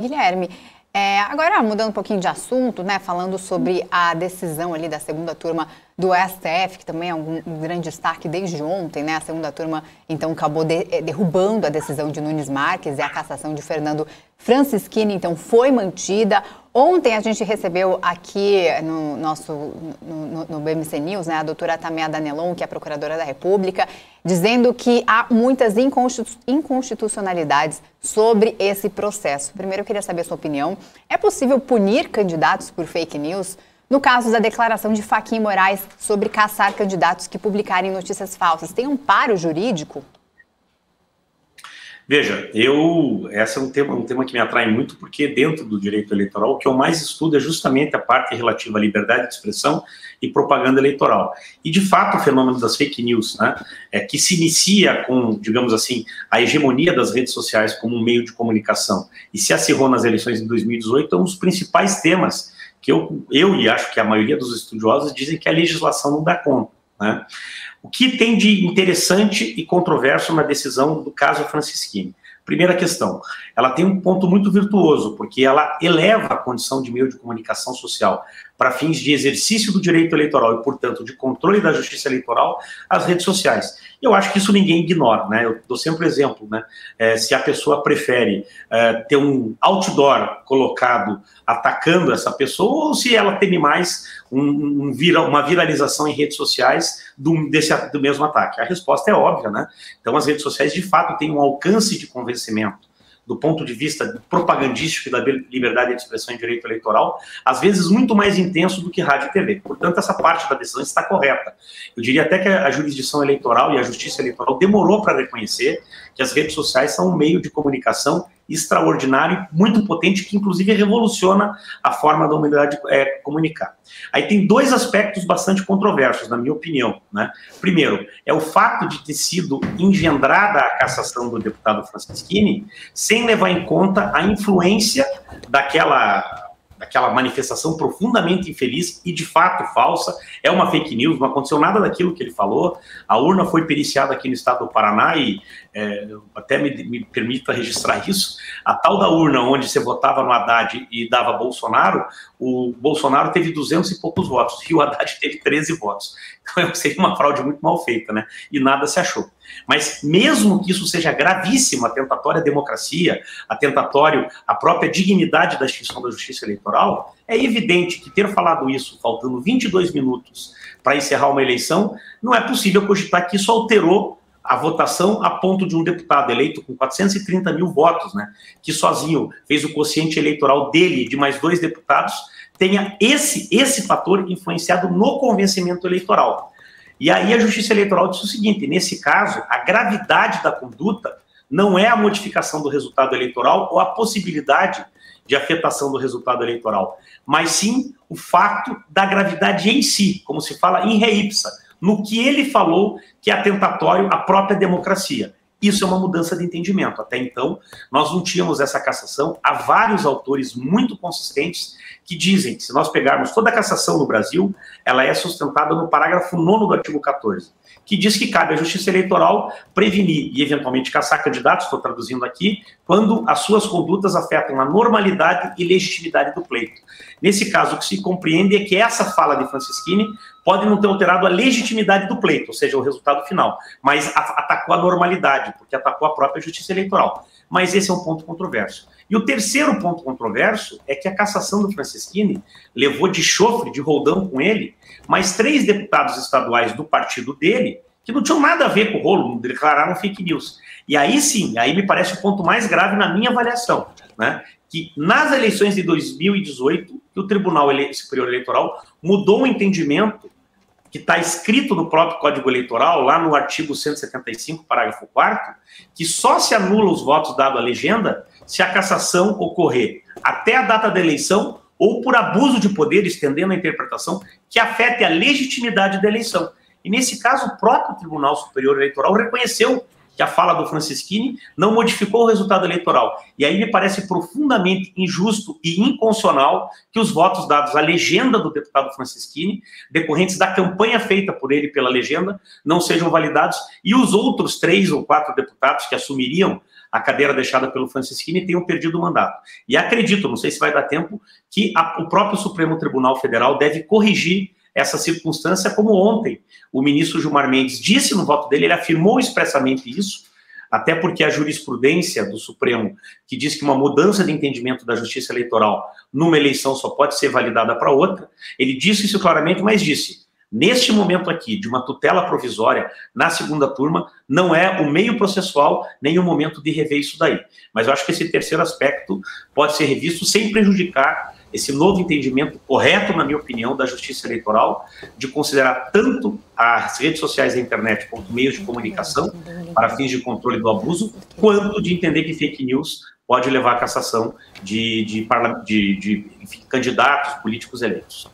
Guilherme, agora mudando um pouquinho de assunto, né, falando sobre a decisão ali da segunda turma do STF, que também é um grande destaque desde ontem, né, a segunda turma então acabou derrubando a decisão de Nunes Marques e a cassação de Fernando Francischini, então foi mantida. Ontem a gente recebeu aqui no BMC News, né, a doutora Tamea Danelon, que é a procuradora da República, dizendo que há muitas inconstitucionalidades sobre esse processo. Primeiro eu queria saber a sua opinião. É possível punir candidatos por fake news? No caso da declaração de Fachin Moraes sobre caçar candidatos que publicarem notícias falsas, tem amparo jurídico? Veja, esse é um tema que me atrai muito, porque dentro do direito eleitoral o que eu mais estudo é justamente a parte relativa à liberdade de expressão e propaganda eleitoral. E, de fato, o fenômeno das fake news, né, que se inicia com, digamos assim, a hegemonia das redes sociais como um meio de comunicação e se acirrou nas eleições de 2018, é um dos principais temas que eu e acho que a maioria dos estudiosos dizem que a legislação não dá conta, né? O que tem de interessante e controverso na decisão do caso Francischini? Primeira questão, ela tem um ponto muito virtuoso, porque ela eleva a condição de meio de comunicação social para fins de exercício do direito eleitoral e, portanto, de controle da justiça eleitoral às redes sociais. E eu acho que isso ninguém ignora, né? Eu dou sempre exemplo, né? Se a pessoa prefere ter um outdoor colocado atacando essa pessoa, ou se ela teme mais uma viralização em redes sociais do mesmo ataque. A resposta é óbvia, né? Então, as redes sociais, de fato, têm um alcance de convencimento do ponto de vista propagandístico e da liberdade de expressão em direito eleitoral, às vezes muito mais intenso do que rádio e TV. Portanto, essa parte da decisão está correta. Eu diria até que a jurisdição eleitoral e a justiça eleitoral demorou para reconhecer que as redes sociais são um meio de comunicação extraordinário, muito potente, que inclusive revoluciona a forma da humanidade comunicar. Aí tem dois aspectos bastante controversos, na minha opinião, né? Primeiro, é o fato de ter sido engendrada a cassação do deputado Francischini sem levar em conta a influência daquela manifestação profundamente infeliz e de fato falsa, é uma fake news, não aconteceu nada daquilo que ele falou, a urna foi periciada aqui no estado do Paraná e até me permita registrar isso, a tal da urna onde você votava no Haddad e dava Bolsonaro, o Bolsonaro teve 200 e poucos votos e o Haddad teve 13 votos. Então seria uma fraude muito mal feita, né? E nada se achou. Mas mesmo que isso seja gravíssimo, atentatório à democracia, atentatório à própria dignidade da instituição da justiça eleitoral, é evidente que ter falado isso faltando 22 minutos para encerrar uma eleição, não é possível cogitar que isso alterou a votação a ponto de um deputado eleito com 430 mil votos, né, que sozinho fez o quociente eleitoral dele, de mais 2 deputados, tenha esse fator influenciado no convencimento eleitoral. E aí a Justiça Eleitoral disse o seguinte, nesse caso, a gravidade da conduta não é a modificação do resultado eleitoral ou a possibilidade de afetação do resultado eleitoral, mas sim o fato da gravidade em si, como se fala in re ipsa, no que ele falou que é atentatório à própria democracia. Isso é uma mudança de entendimento. Até então, nós não tínhamos essa cassação. Há vários autores muito consistentes que dizem que se nós pegarmos toda a cassação no Brasil, ela é sustentada no parágrafo 9º do artigo 14, que diz que cabe à Justiça Eleitoral prevenir e eventualmente cassar candidatos, estou traduzindo aqui, quando as suas condutas afetam a normalidade e legitimidade do pleito. Nesse caso, o que se compreende é que essa fala de Francischini pode não ter alterado a legitimidade do pleito, ou seja, o resultado final, mas atacou a normalidade, porque atacou a própria Justiça Eleitoral. Mas esse é um ponto controverso. E o terceiro ponto controverso é que a cassação do Francischini levou de chofre, de roldão com ele, mais 3 deputados estaduais do partido dele, que não tinham nada a ver com o rolo, não declararam fake news. E aí sim, aí me parece o ponto mais grave na minha avaliação, né? Que nas eleições de 2018, que o Tribunal Superior Eleitoral mudou o entendimento que está escrito no próprio Código Eleitoral, lá no artigo 175, parágrafo 4º, que só se anula os votos dados à legenda se a cassação ocorrer até a data da eleição ou por abuso de poder, estendendo a interpretação, que afete a legitimidade da eleição. E nesse caso, o próprio Tribunal Superior Eleitoral reconheceu que a fala do Francischini não modificou o resultado eleitoral. E aí me parece profundamente injusto e inconstitucional que os votos dados à legenda do deputado Francischini, decorrentes da campanha feita por ele pela legenda, não sejam validados, e os outros 3 ou 4 deputados que assumiriam a cadeira deixada pelo Francisquini tenham perdido o mandato. E acredito, não sei se vai dar tempo, que o próprio Supremo Tribunal Federal deve corrigir essa circunstância, como ontem o ministro Gilmar Mendes disse no voto dele, ele afirmou expressamente isso, até porque a jurisprudência do Supremo, que diz que uma mudança de entendimento da justiça eleitoral numa eleição só pode ser validada para outra, ele disse isso claramente, mas disse, neste momento aqui, de uma tutela provisória na segunda turma, não é o meio processual nem o momento de rever isso daí. Mas eu acho que esse terceiro aspecto pode ser revisto sem prejudicar esse novo entendimento correto, na minha opinião, da justiça eleitoral, de considerar tanto as redes sociais da internet quanto meios de comunicação para fins de controle do abuso, quanto de entender que fake news pode levar à cassação de candidatos políticos eleitos.